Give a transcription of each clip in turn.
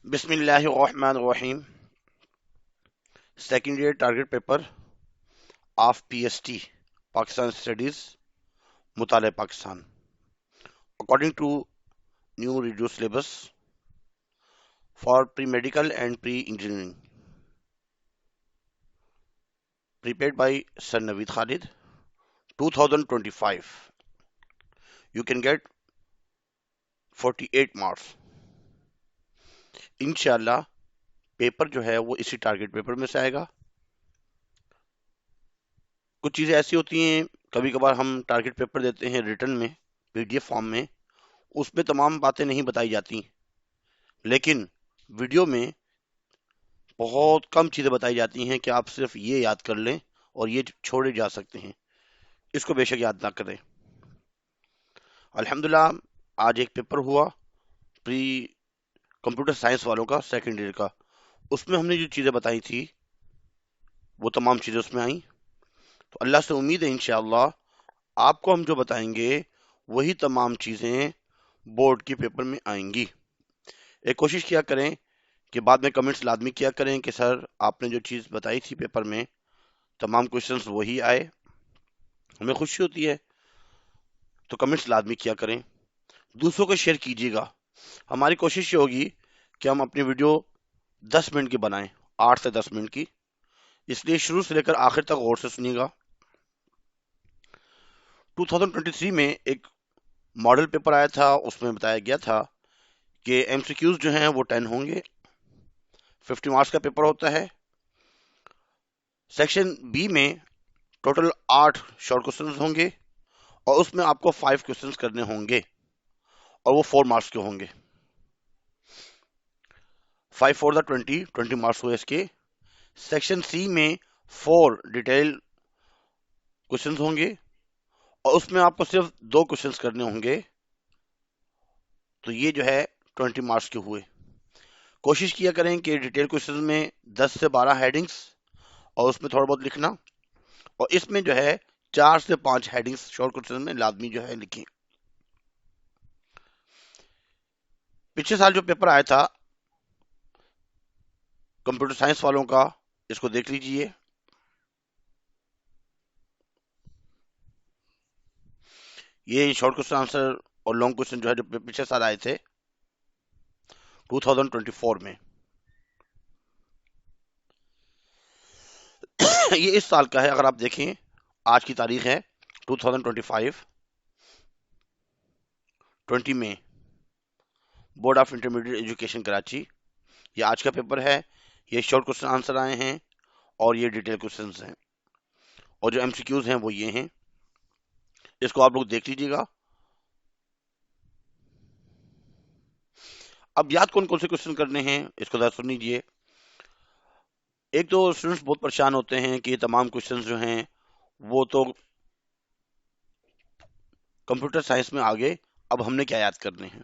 Bismillahirrahmanirrahim. Second year target paper of PST, Pakistan Studies, Mutale Pakistan. According to new reduced syllabus for pre-medical and pre-engineering, prepared by Sir Naveed Khalid, 2025. You can get 48 marks. इंशाल्लाह paper जो है वो इसी target paper में से आएगा। कुछ चीज़ें ऐसी होती हैं, कभी कभार हम टारगेट पेपर देते हैं रिटर्न में, पीडीएफ फॉर्म में, उसमें तमाम बातें नहीं बताई जाती, लेकिन वीडियो में बहुत कम चीज़ें बताई जाती हैं कि आप सिर्फ ये याद कर लें और ये छोड़े जा सकते हैं। इसको बेशक याद ना करें। अल्हम्दुलिल्लाह आज एक पेपर हुआ प्री कंप्यूटर साइंस वालों का, सेकेंड ईयर का। उसमें हमने जो चीज़ें बताई थी वो तमाम चीज़ें उसमें आई। तो अल्लाह से उम्मीद है इंशाअल्लाह आपको हम जो बताएंगे वही तमाम चीज़ें बोर्ड के पेपर में आएंगी। एक कोशिश किया करें कि बाद में कमेंट्स लाजमी किया करें कि सर आपने जो चीज़ बताई थी पेपर में तमाम क्वेश्चंस वही आए। हमें खुशी होती है, तो कमेंट्स लाजमी किया करें, दूसरों को शेयर कीजिएगा। हमारी कोशिश ये होगी कि हम अपनी वीडियो 10 मिनट की बनाएं, 8 से 10 मिनट की, इसलिए शुरू से लेकर आखिर तक गौर से सुनिएगा। 2023 में एक मॉडल पेपर आया था, उसमें बताया गया था कि एमसीक्यूज जो हैं वो 10 होंगे, 50 मार्क्स का पेपर होता है। सेक्शन बी में टोटल 8 शॉर्ट क्वेश्चंस होंगे और उसमें आपको 5 क्वेश्चंस करने होंगे और वो 4 मार्क्स के होंगे। 5 फॉर द 20 मार्क्स हुए इसके। सेक्शन सी में 4 डिटेल क्वेश्चंस होंगे और उसमें आपको सिर्फ 2 क्वेश्चंस करने होंगे, तो ये जो है 20 मार्क्स के हुए। कोशिश किया करें कि डिटेल क्वेश्चंस में 10 से 12 हेडिंग्स और उसमें थोड़ा बहुत लिखना, और इसमें जो है 4 से 5 हेडिंग्स शॉर्ट क्वेश्चन में लाजमी जो है लिखें। पिछले साल जो पेपर आया था कंप्यूटर साइंस वालों का, इसको देख लीजिए। ये शॉर्ट क्वेश्चन आंसर और लॉन्ग क्वेश्चन जो है जो पिछले साल आए थे 2024 में, ये इस साल का है। अगर आप देखें आज की तारीख है 2025 20 मई, board of intermediate education Karachi. ये आज का पेपर है। ये शॉर्ट क्वेश्चन आंसर आए हैं और ये डिटेल क्वेश्चंस हैं और जो एमसीक्यूज हैं वो ये हैं। इसको आप लोग देख लीजिएगा। अब याद कौन कौन से क्वेश्चन करने हैं इसको जरा सुन लीजिए। एक तो स्टूडेंट्स बहुत परेशान होते हैं कि ये तमाम क्वेश्चंस जो हैं वो तो कंप्यूटर साइंस में आ गए, अब हमने क्या याद करने हैं।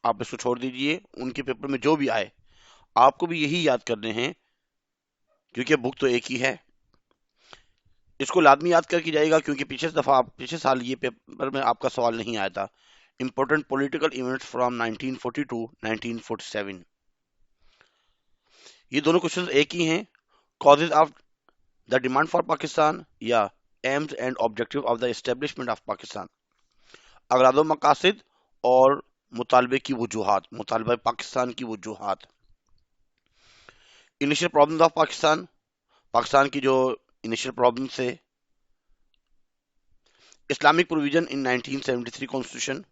आप इसको छोड़ दीजिए, उनके पेपर में जो भी आए आपको भी यही याद करने हैं, क्योंकि बुक तो एक ही है। इसको लाजमी याद करके जाएगा, क्योंकि पिछले साल ये पेपर में आपका सवाल नहीं आया था। Important political events from 1940 to 1947, ये दोनों क्वेश्चंस एक ही हैं। Causes of the demand for Pakistan या aims and objective of the establishment of Pakistan, अगराद व मकासद और मुतालबे की वजूहात, मुतालबा पाकिस्तान की वजूहात। Initial problems of Pakistan, Pakistan की जो इनिशियल प्रॉब्लम्स थे। Islamic provision in 1973 constitution,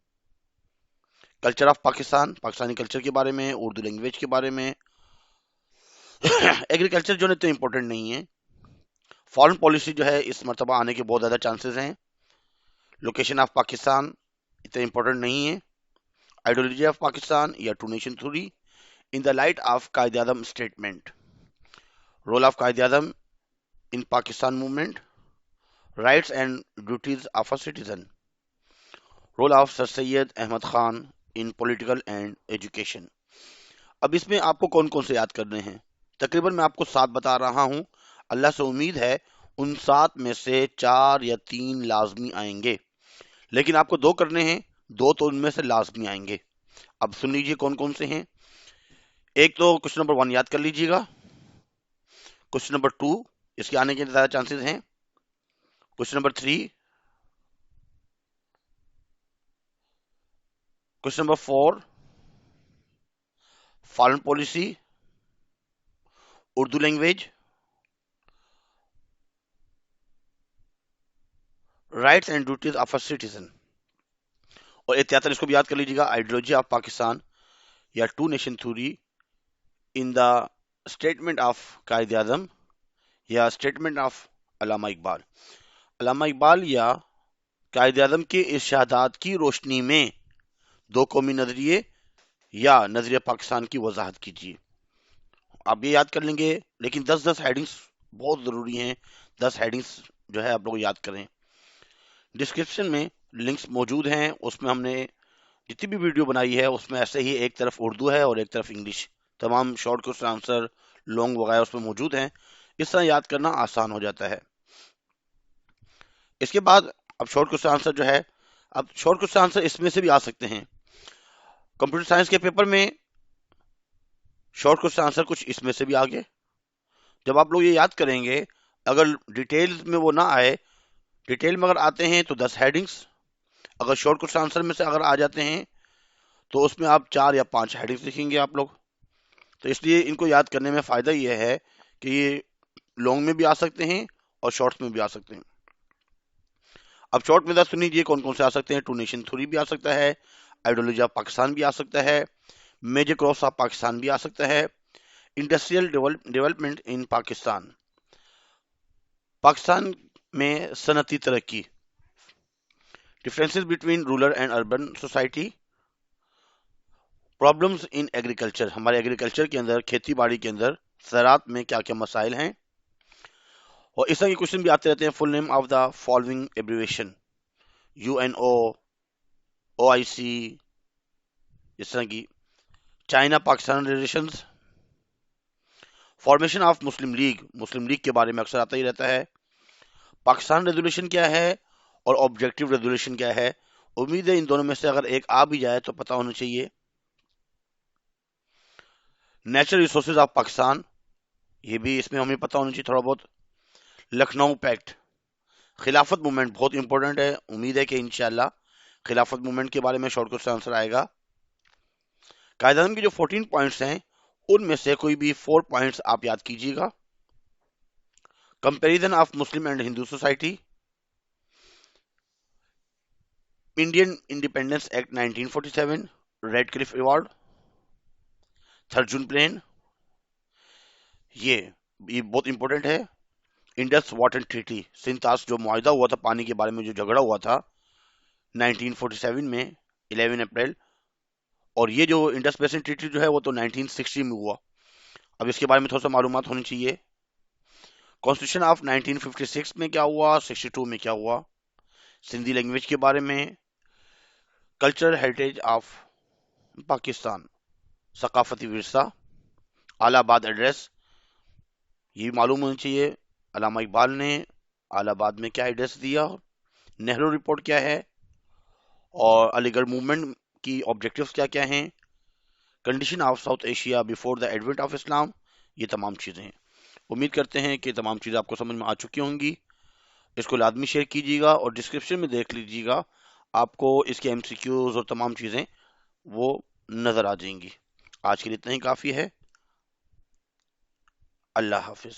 culture of Pakistan, Pakistani culture के बारे में, उर्दू लैंग्वेज के बारे में। एग्रीकल्चर जो तो इम्पोर्टेंट नहीं है। फॉरेन पॉलिसी जो है इस मरतबा आने के बहुत ज़्यादा चांसेस हैं। लोकेशन ऑफ पाकिस्तान इतना इम्पोर्टेंट नहीं है। आइडियोलॉजी ऑफ पाकिस्तान या two nation theory in the light of Quaid Azam statement, role of Quaid Azam in Pakistan movement, rights and duties of a citizen, role of sir Syed Ahmad Khan in political and education. अब इसमें आपको कौन कौन से याद करने हैं? तकरीबन मैं आपको 7 बता रहा हूं। अल्लाह से उम्मीद है उन 7 में से 4 या 3 लाजमी आएंगे, लेकिन आपको 2 करने हैं, 2 तो उनमें से लाजमी आएंगे। अब सुन लीजिए कौन कौन से हैं। एक तो क्वेश्चन नंबर 1 याद कर लीजिएगा, क्वेश्चन नंबर 2 इसके आने के ज्यादा चांसेस हैं, question number 3, question number 4 foreign policy, Urdu language, rights and duties of a citizen. और एहतियातन इसको भी याद कर लीजिएगा, आइडियोलॉजी ऑफ पाकिस्तान या two nation theory in the statement of Quaid Azam या स्टेटमेंट ऑफ अल्लामा इकबाल। अल्लामा इकबाल या कायद आजम के इरशादात की रोशनी में दो कौमी नजरिए या नजरिया पाकिस्तान की वजाहत कीजिए। आप ये याद कर लेंगे, लेकिन 10-10 हेडिंग्स बहुत जरूरी हैं। 10 हेडिंग्स जो है आप लोग याद करें। डिस्क्रिप्शन में लिंक्स मौजूद हैं, उसमें हमने जितनी भी वीडियो बनाई है उसमें ऐसे ही एक तरफ उर्दू है और एक तरफ इंग्लिश, तमाम शॉर्ट क्वेश्चन आंसर लॉन्ग वगैरह उसमें मौजूद हैं। इस तरह याद करना आसान हो जाता है। इसके बाद अब शॉर्ट क्वेश्चन आंसर जो है, अब शॉर्ट क्वेश्चन आंसर इसमें से भी आ सकते हैं। कंप्यूटर साइंस के पेपर में शॉर्ट क्वेश्चन आंसर कुछ इसमें से भी आ गए। जब आप लोग ये याद करेंगे, अगर डिटेल में वो ना आए, डिटेल में अगर आते हैं तो 10 हेडिंग्स, अगर शॉर्ट क्वेश्चन आंसर में से अगर आ जाते हैं तो उसमें आप 4 या 5 हेडिंग्स लिखेंगे आप लोग। तो इसलिए इनको याद करने में फायदा ये है कि ये लॉन्ग में भी आ सकते हैं और शॉर्ट्स में भी आ सकते हैं। अब शॉर्ट में सुन लीजिए कौन कौन से आ सकते हैं। टू नेशन थ्योरी भी आ सकता है, आइडियोलॉजी ऑफ पाकिस्तान भी आ सकता है, मेजर क्रॉस ऑफ पाकिस्तान भी आ सकता है, industrial development in Pakistan, Pakistan में सनती तरक्की, differences between rural and urban society, problems in agriculture, हमारे एग्रीकल्चर के अंदर, खेती बाड़ी के अंदर ज़राअत में क्या क्या मसाइल हैं। और इस तरह के क्वेश्चन भी आते रहते हैं। Full name of the following abbreviation, UNO, OIC, इस तरह की, China Pakistan relations, formation of Muslim league, Muslim league के बारे में अक्सर आता ही रहता है, पाकिस्तान रेजोल्यूशन क्या है और ऑब्जेक्टिव रेजोल्यूशन क्या है। उम्मीद है इन दोनों में से अगर एक आ भी जाए तो पता होना चाहिए। नेचुरल रिसोर्सेज ऑफ पाकिस्तान, ये भी इसमें हमें पता होना चाहिए थोड़ा बहुत। लखनऊ पैक्ट, खिलाफत मूवमेंट बहुत इंपॉर्टेंट है, उम्मीद है कि इंशाल्लाह खिलाफत मूवमेंट के बारे में शॉर्ट क्वेश्चन आंसर आएगा। कायदे के जो 14 पॉइंट्स हैं उनमें से कोई भी 4 पॉइंट्स आप याद कीजिएगा। Comparison of Muslim and Hindu society, Indian independence act 1947, Radcliffe award, third June plan, ये ये बहुत इंपॉर्टेंट है। इंडस वाटर ट्रीटी, सिंतास जो मुआहदा हुआ था पानी के बारे में, जो झगड़ा हुआ था 1947 में 11 अप्रैल, और ये जो इंडस बेसिन ट्रीटी जो है वो तो 1960 में हुआ। अब इसके बारे में थोड़ा सा मालूमात होनी चाहिए। कॉन्स्टिट्यूशन ऑफ 1956 में क्या हुआ, 62 में क्या हुआ, सिंधी लैंग्वेज के बारे में, कल्चरल हेरिटेज ऑफ पाकिस्तान, सकाफती विरसा, आलाबाद एड्रेस, ये भी मालूम होना चाहिए। अल्लामा इकबाल ने आलाबाद में क्या एड्रेस दिया, नेहरू रिपोर्ट क्या है, और अलीगढ़ मूवमेंट की ऑब्जेक्टिव्स क्या क्या हैं, condition of south Asia before the advent of Islam, ये तमाम चीज़ें हैं। उम्मीद करते हैं कि तमाम चीज़ें आपको समझ में आ चुकी होंगी। इसको लाजमी शेयर कीजिएगा और डिस्क्रिप्शन में देख लीजिएगा, आपको इसके एमसीक्यूज और तमाम चीज़ें वो नज़र आ जाएंगी। आज के लिए इतना ही काफ़ी है। अल्लाह हाफिज़।